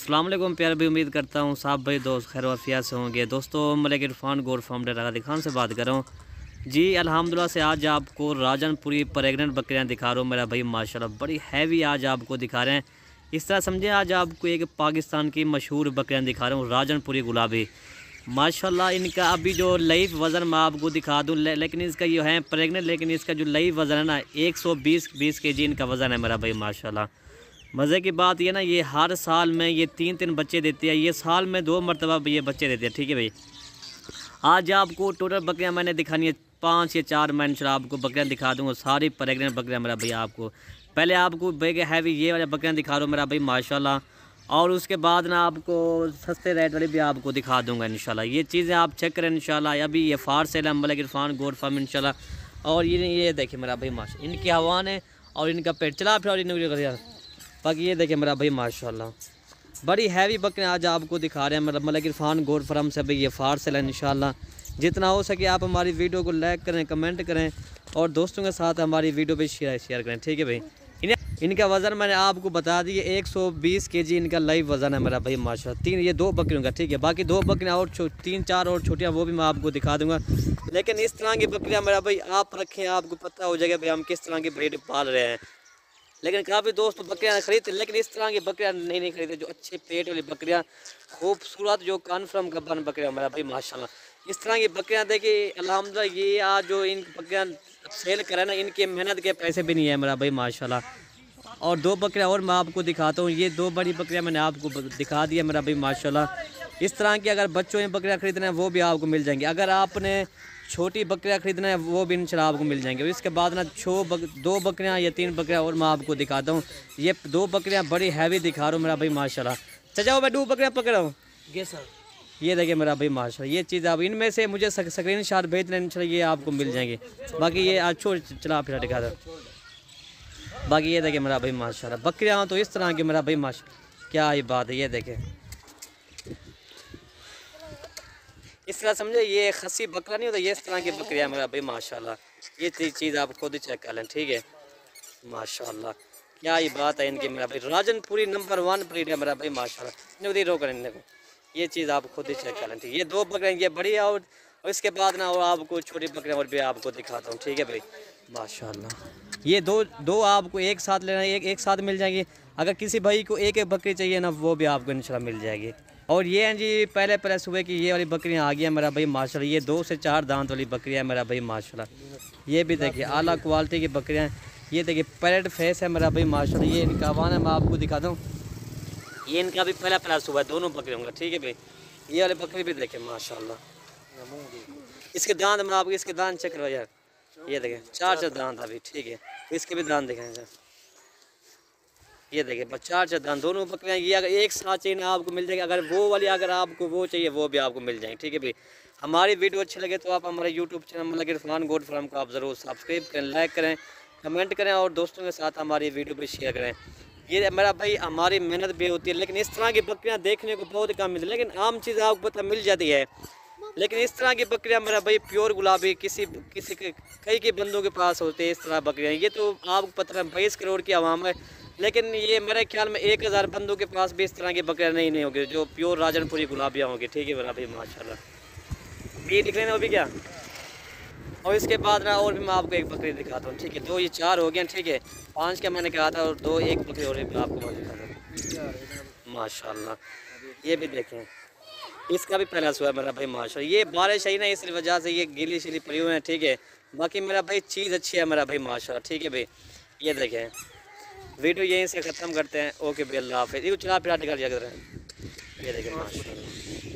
अस्सलाम वालेकुम प्यार भाई, उम्मीद करता हूँ साहब भाई दोस्त खैर वफ़िया से होंगे। दोस्तों मलिक इरफान गोट फाउंडर रागा खान से बात कर रहा हूँ जी। अल्हम्दुलिल्लाह से आज आपको राजनपुरी प्रेग्नेंट बकरियाँ दिखा रहा हूँ मेरा भाई माशाल्लाह, बड़ी हैवी आज आपको दिखा रहे हैं। इस तरह समझे आज आपको एक पाकिस्तान की मशहूर बकरियाँ दिखा रहा हूँ, राजनपुरी गुलाबी माशाल्लाह। इनका अभी जो लाइव वज़न मैं आपको दिखा दूँ, लेकिन इसका ये है प्रेग्नेंट, लेकिन इसका जो लाइव वज़न है ना 120 kg इनका वज़न है मेरा भाई माशाल्लाह। मज़े की बात ये ना, ये हर साल में ये तीन बच्चे देते हैं, ये साल में 2 मरतबा ये बच्चे देते हैं। ठीक है भाई, आज आपको टोटल बकरियां मैंने दिखानी है 5 या 4 मैं इंशाल्लाह आपको बकरियां दिखा दूंगा, सारी प्रेग्नेंट बकरियां मेरा भैया। आपको पहले आपको बेगे हैवी ये वाली बकरियां दिखा रहा हूँ मेरा भाई माशाल्लाह, और उसके बाद ना आपको सस्ते रेट वाली भी आपको दिखा दूंगा इंशाल्लाह। ये चीज़ें आप चेक करें इंशाल्लाह। अभी ये फार सेल है मलिक इरफान गोट फार्म इंशाल्लाह। और ये देखिए मेरा भाई माशा, इनकी हवान है और इनका पेट चला फिर, और इन बाकी ये देखें मेरा भाई माशाल्लाह, बड़ी हैवी बकरियाँ आज आपको दिखा रहे हैं मेरा मलिक इरफान गोट फार्म से भाई। ये फार सेल है इंशाल्लाह। जितना हो सके आप हमारी वीडियो को लाइक करें, कमेंट करें और दोस्तों के साथ हमारी वीडियो पे शेयर करें। ठीक है भाई, इनका वज़न मैंने आपको बता दिए 120 kg इनका लाइव वज़न है मेरा भाई माशाल्लाह। ये 2 बकरियों का, ठीक है। बाकी 2 बकरियाँ और 3-4 और छोटियाँ वो भी मैं आपको दिखा दूँगा। लेकिन इस तरह की बकरियाँ मेरा भाई आप रखें, आपको पता हो जाएगा भाई हम किस तरह की ब्रीड पाल रहे हैं। लेकिन काफ़ी दोस्त बकरियाँ खरीदते, लेकिन इस तरह की बकरियाँ नहीं खरीदते, जो अच्छे पेट वाली बकरियाँ, खूबसूरत जो कन्फर्म गब्बन बकरियाँ मेरा भाई माशाल्लाह। इस तरह की बकरियाँ देखिए अल्हम्दुलिल्लाह, ये आज जो इन बकरियाँ सेल करें ना, इनके मेहनत के पैसे भी नहीं है मेरा भाई माशाल्लाह। और 2 बकरियाँ और मैं आपको दिखाता हूँ, ये 2 बड़ी बकरियाँ मैंने आपको दिखा दी है मेरा भाई माशाल्लाह। इस तरह की अगर बच्चों में बकरियाँ खरीदना है वो भी आपको मिल जाएंगी। अगर आपने छोटी बकरियाँ खरीदना है वो भी इंशाल्लाह आपको मिल जाएंगे। इसके बाद ना 2 बकरियाँ या 3 बकरियाँ और मैं आपको दिखाता हूँ। ये 2 बकरियाँ बड़ी हैवी दिखा रहा हूँ मेरा भाई माशाल्लाह। चलो मैं 2 बकरियाँ पकड़ा हूँ सर, ये देखिए मेरा भाई माशाल्लाह। ये चीज़ आप इनमें से मुझे स्क्रीन शॉट भेज दें इंशाल्लाह, ये आपको मिल जाएंगे। बाकी ये आज छोड़ चला फिर दिखा दो। बाकी ये देखिए मेरा भाई माशाल्लाह, बकरियाँ तो इस तरह की मेरा भाई माशाल्लाह, क्या ही बात है। ये देखें इस तरह समझे, ये खसी बकरा नहीं होता, ये इस तरह की बकरियाँ मेरा भाई माशाल्लाह। ये चीज़ आप खुद ही चेक कर लें, ठीक है माशाल्लाह। क्या ही बात है इनकी मेरा भाई, राजनपुरी नंबर 1 ब्रीड है मेरा भाई माशाल्लाह। नहीं रोक रहे इनको, ये चीज़ आप खुद ही चेक कर लें, ठीक है। ये 2 बकरियाँ ये बड़ी है, और इसके बाद ना और आपको छोटी बकरियाँ और भी आपको दिखाता हूँ, ठीक है भाई माशाल्लाह। ये दो आपको एक साथ लेना है, एक साथ मिल जाएगी। अगर किसी भाई को एक बकरी चाहिए ना, वो भी आपको इंशाल्लाह मिल जाएगी। और ये हैं जी पहले सुबह की ये वाली बकरियां आ गई हैं मेरा भाई माशाल्लाह। ये 2 से 4 दांत वाली बकरियां मेरा भाई माशाल्लाह। ये भी देखिए आला क्वालिटी की बकरियां। ये देखिए पैरेट फेस है मेरा भाई माशाल्लाह। ये इनका आवान है, मैं आपको दिखाता हूँ। ये इनका भी पहला सुबह दोनों बकरियों का, ठीक है भाई। ये वाली बकरी भी देखें माशाल्लाह, इसके दांत मैं आपको इसके दांत चेक करो यार। ये देखें 4 दांत अभी, ठीक है। इसके भी दांत देखें सर, ये देखिए 4 दांत दोनों बकरियाँ। ये अगर एक साथ चाहिए ना आपको मिल जाएगी। अगर वो वाली अगर आपको वो चाहिए वो भी आपको मिल जाएंगे, ठीक है भाई। हमारी वीडियो अच्छी लगे तो आप हमारे YouTube channel Malik Irfan goat farm को आप ज़रूर सब्सक्राइब करें, लाइक करें, कमेंट करें और दोस्तों के साथ हमारी वीडियो पर शेयर करें। ये मेरा भाई हमारी मेहनत भी होती है, लेकिन इस तरह की बकरियाँ देखने को बहुत कम मिलती है, लेकिन आम चीज़ आपको पता मिल जाती है। लेकिन इस तरह की बकरियाँ मेरा भाई प्योर गुलाबी किसी कई बंदों के पास होते हैं इस तरह बकरियाँ। ये तो आपको पता है 22 करोड़ की आवाम है, लेकिन ये मेरे ख्याल में 1000 बंदों के पास भी इस तरह की बकरियाँ नहीं होगी जो प्योर राजनपुरी गुलाबियाँ होंगी, ठीक है मेरा भाई माशाल्लाह। ये दिख रहे हैं वो भी क्या। और इसके बाद ना और भी मैं आपको एक बकरी दिखाता हूँ, ठीक है। 2 ये 4 हो गए, ठीक है। 5 का मैंने कहा था, और 2 एक बकरी और भी आपको मैं दिखाता हूँ माशाल्लाह। ये भी देखें, इसका भी पहला सुबह मेरा भाई माशाल्लाह। ये बारिश है ना, इस वजह से ये गीली शिली पड़ी हुई है, ठीक है। बाकी मेरा भाई चीज़ अच्छी है मेरा भाई माशाल्लाह, ठीक है भाई। ये देखें, वीडियो यहीं से ख़त्म करते हैं। ओके भाई, अल्लाह हाफ़िज़। ये चला फिर निकल जाकर, ये देखें माशाल्लाह।